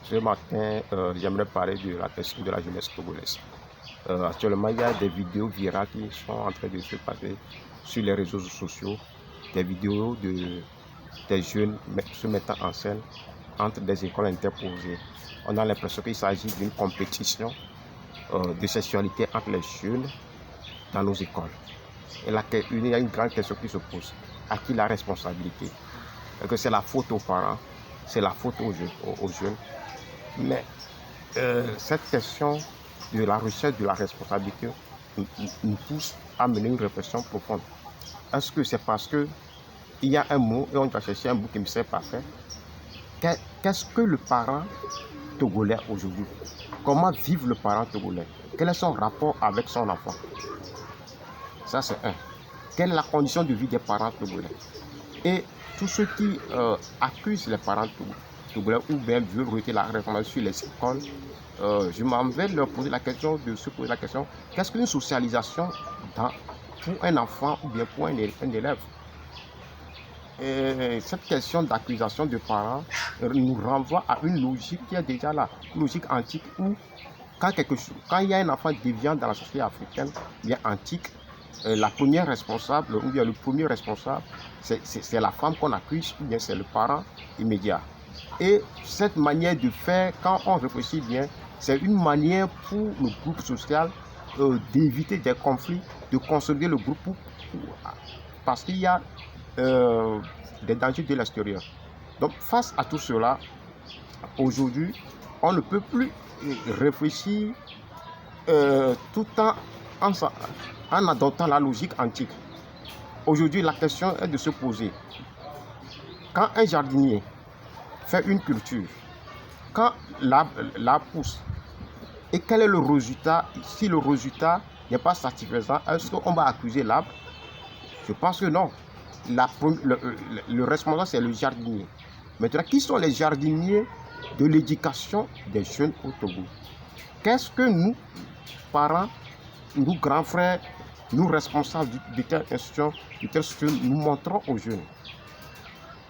Ce matin, j'aimerais parler de la question de la jeunesse togolaise. Actuellement, il y a des vidéos virales qui sont en train de se passer sur les réseaux sociaux, des vidéos des jeunes se mettant en scène entre des écoles interposées. On a l'impression qu'il s'agit d'une compétition de sexualité entre les jeunes dans nos écoles. Et là, il y a une grande question qui se pose. À qui la responsabilité? Est-ce que c'est la faute aux parents? C'est la faute aux jeunes? Mais cette question de la recherche de la responsabilité nous pousse à mener une réflexion profonde. Est-ce que c'est parce qu'il y a un mot et on doit chercher un mot qui ne sait pas faire? Qu'est-ce que le parent togolais aujourd'hui? Comment vit le parent togolais? Quel est son rapport avec son enfant? Ça, c'est un. Quelle est la condition de vie des parents togolais? Et tous ceux qui accusent les parents togolais ou bien veulent rejeter la réforme sur les écoles, je m'en vais leur poser la question, qu'est-ce qu'une socialisation pour un enfant ou bien pour un élève? Et cette question d'accusation de parents nous renvoie à une logique qui est déjà là, une logique antique où quand il y a un enfant déviant dans la société africaine, bien antique, la première responsable ou bien le premier responsable, c'est la femme qu'on accuse ou bien c'est le parent immédiat. Et cette manière de faire, quand on réfléchit bien, c'est une manière pour le groupe social d'éviter des conflits, de consolider le groupe parce qu'il y a des dangers de l'extérieur. Donc face à tout cela, aujourd'hui, on ne peut plus réfléchir tout en adoptant la logique antique. Aujourd'hui, la question est de se poser. Quand un jardinier fait une culture, quand l'arbre pousse, et quel est le résultat? Si le résultat n'est pas satisfaisant, est-ce qu'on va accuser l'arbre? Je pense que non. Le responsable, c'est le jardinier. Maintenant, qui sont les jardiniers de l'éducation des jeunes au Togo? Qu'est-ce que nous, parents, nous grands frères, nous responsables de telle institution, nous montrons aux jeunes?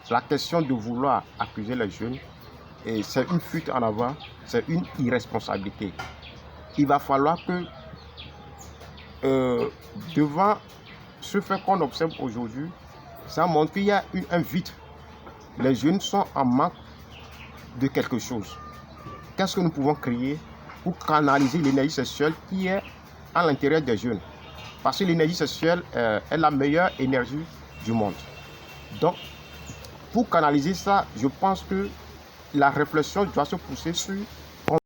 La question de vouloir accuser les jeunes, c'est une fuite en avant, c'est une irresponsabilité. Il va falloir que, devant ce fait qu'on observe aujourd'hui, ça montre qu'il y a un vide. Les jeunes sont en manque de quelque chose. Qu'est-ce que nous pouvons créer pour canaliser l'énergie sexuelle qui est à l'intérieur des jeunes? Parce que l'énergie sexuelle est la meilleure énergie du monde. Donc, pour canaliser ça, je pense que la réflexion doit se pousser sur